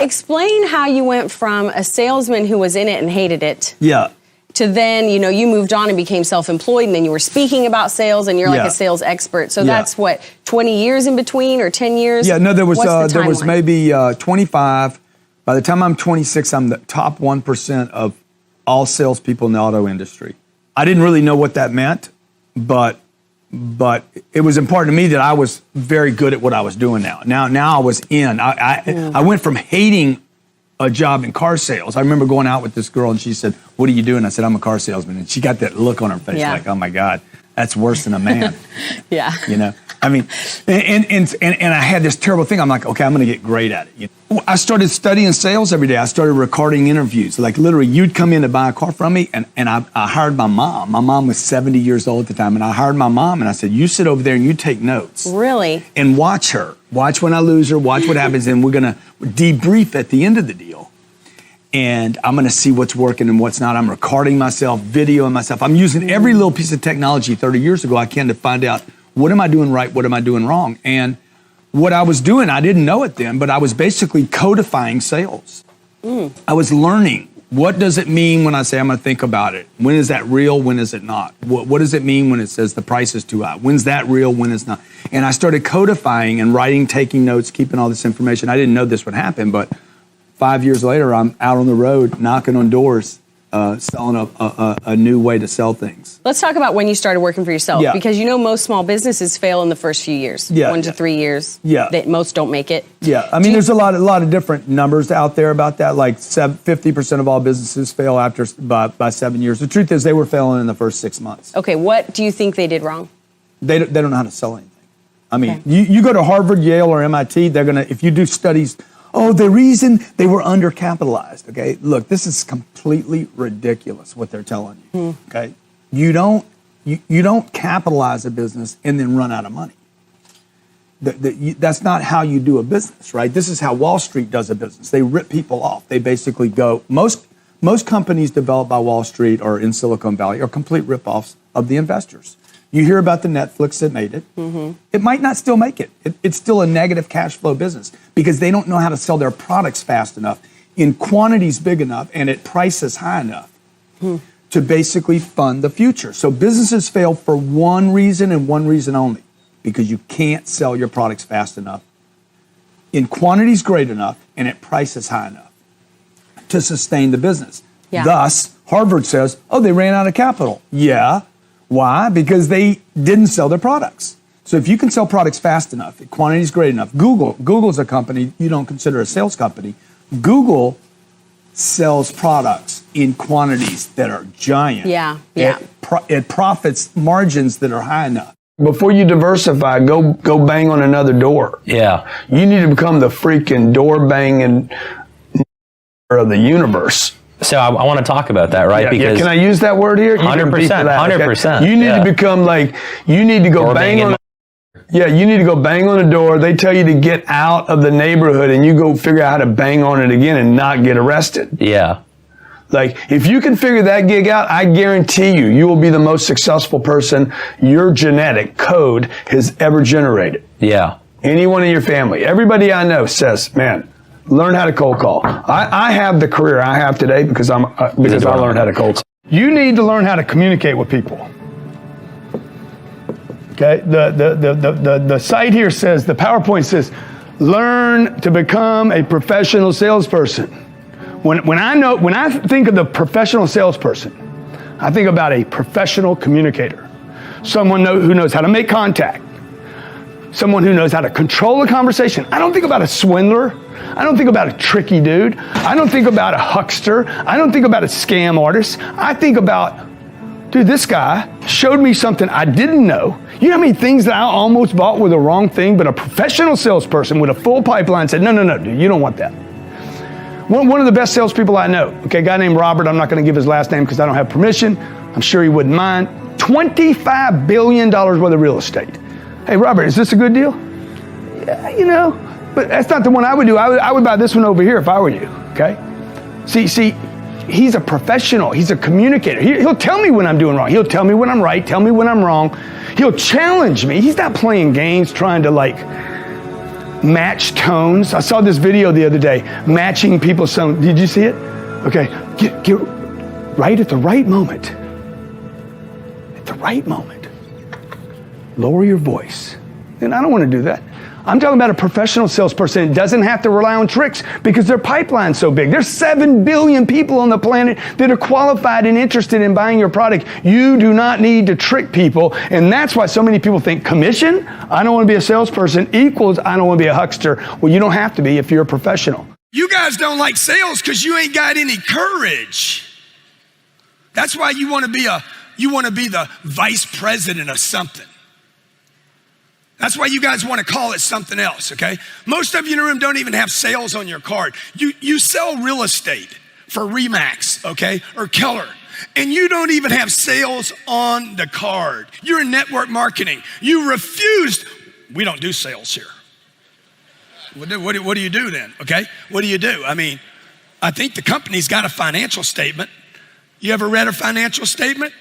explain how you went from a salesman who was in it and hated it. Yeah. To then, you moved on and became self-employed, and then you were speaking about sales, and you're like a sales expert. So that's what, 20 years in between or 10 years? Yeah, no, there was maybe 25. By the time I'm 26, I'm the top 1% of all salespeople in the auto industry. I didn't really know what that meant, but it was important to me that I was very good at what I was doing now. Now I was in. I went from hating a job in car sales. I remember going out with this girl and she said, "What are you doing?" I said, "I'm a car salesman." And she got that look on her face like, "Oh my God, that's worse than a man." Yeah. I mean, and I had this terrible thing. I'm like, okay, I'm going to get great at it. I started studying sales every day. I started recording interviews. Like literally, you'd come in to buy a car from me, and I hired my mom. My mom was 70 years old at the time, and I hired my mom, and I said, "You sit over there and you take notes." Really? And watch her. Watch when I lose her. Watch what happens, and we're going to debrief at the end of the deal. And I'm going to see what's working and what's not. I'm recording myself, videoing myself. I'm using every little piece of technology 30 years ago I can to find out, what am I doing right? What am I doing wrong? And what I was doing, I didn't know it then, but I was basically codifying sales. I was learning. What does it mean when I say I'm going to think about it? When is that real? When is it not? What does it mean when it says the price is too high? When's that real? When it's not? And I started codifying and writing, taking notes, keeping all this information. I didn't know this would happen, but 5 years later, I'm out on the road, knocking on doors, selling a new way to sell things. Let's talk about when you started working for yourself, because most small businesses fail in the first few years, 1 to 3 years. Most don't make it. Yeah, I mean, there's a lot of different numbers out there about that. Like 50% of all businesses fail by 7 years. The truth is, they were failing in the first 6 months. Okay, what do you think they did wrong? They don't know how to sell anything. I mean, you go to Harvard, Yale, or MIT, they're gonna, if you do studies. Oh, the reason they were undercapitalized. Okay, look, this is completely ridiculous what they're telling you. Okay, you don't capitalize a business and then run out of money. That's not how you do a business, right? This is how Wall Street does a business. They rip people off. They basically go. Most companies developed by Wall Street or in Silicon Valley are complete ripoffs of the investors. You hear about the Netflix that made it. It might not still make it. It's still a negative cash flow business because they don't know how to sell their products fast enough, in quantities big enough, and at prices high enough to basically fund the future. So businesses fail for one reason and one reason only, because you can't sell your products fast enough, in quantities great enough, and at prices high enough to sustain the business. Thus, Harvard says, oh, they ran out of capital. Yeah. Why? Because they didn't sell their products. So if you can sell products fast enough, quantities great enough, Google's a company you don't consider a sales company. Google sells products in quantities that are giant. It profits margins that are high enough. Before you diversify, go bang on another door. Yeah. You need to become the freaking door banging of the universe. So I want to talk about that, right? Because can I use that word here? 100%. 100%. You need to become you need to go bang on. You need to go bang on the door. They tell you to get out of the neighborhood, and you go figure out how to bang on it again and not get arrested. Yeah. Like, if you can figure that gig out, I guarantee you will be the most successful person your genetic code has ever generated. Yeah. Anyone in your family, everybody I know says, man, learn how to cold call. I have the career I have today because I learned how to cold call. You need to learn how to communicate with people. Okay, the site here says, the PowerPoint says, learn to become a professional salesperson. When I think of the professional salesperson, I think about a professional communicator, someone who knows how to make contact, someone who knows how to control the conversation. I don't think about a swindler. I don't think about a tricky dude. I don't think about a huckster. I don't think about a scam artist. I think about, dude, this guy showed me something I didn't know. You know how many things that I almost bought were the wrong thing, but a professional salesperson with a full pipeline said, no, dude, you don't want that. One of the best salespeople I know, okay, a guy named Robert, I'm not going to give his last name because I don't have permission. I'm sure he wouldn't mind. $25 billion worth of real estate. Hey, Robert, is this a good deal? Yeah, but that's not the one I would do. I would buy this one over here if I were you, okay? See, he's a professional. He's a communicator. He'll tell me when I'm doing wrong. He'll tell me when I'm right, tell me when I'm wrong. He'll challenge me. He's not playing games trying to match tones. I saw this video the other day, matching people's tone. Did you see it? Okay, get right at the right moment. At the right moment. Lower your voice. And I don't want to do that. I'm talking about a professional salesperson that doesn't have to rely on tricks because their pipeline's so big. There's 7 billion people on the planet that are qualified and interested in buying your product. You do not need to trick people, and that's why so many people think commission, I don't want to be a salesperson, equals I don't want to be a huckster. Well, you don't have to be if you're a professional. You guys don't like sales because you ain't got any courage. That's why you want to be the vice president of something. That's why you guys want to call it something else, okay? Most of you in the room don't even have sales on your card. You sell real estate for Remax, okay, or Keller, and you don't even have sales on the card. You're in network marketing. You refused. We don't do sales here. What do you do then, okay? What do you do? I mean, I think the company's got a financial statement. You ever read a financial statement?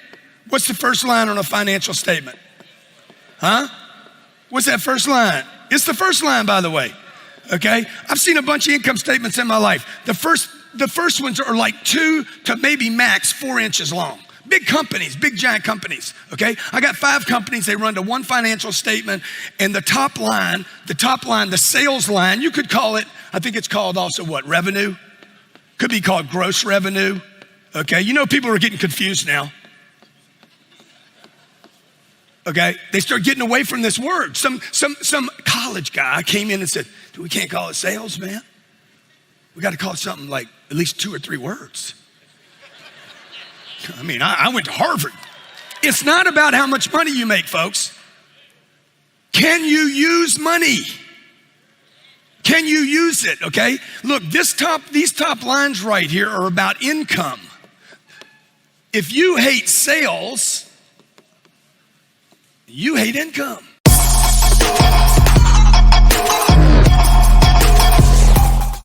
What's the first line on a financial statement? Huh? What's that first line? It's the first line, by the way, okay? I've seen a bunch of income statements in my life. The first ones are like 2 to maybe max 4 inches long. Big companies, big giant companies, okay? I got 5 companies, they run to one financial statement, and the top line, the sales line, you could call it, I think it's called also what, revenue? Could be called gross revenue, okay? You know people are getting confused now. Okay, they start getting away from this word. Some college guy came in and said, we can't call it sales, man. We got to call it something like at least 2 or 3 words. I mean, I went to Harvard. It's not about how much money you make, folks. Can you use money? Can you use it, okay? Look, these top lines right here are about income. If you hate sales, you hate income.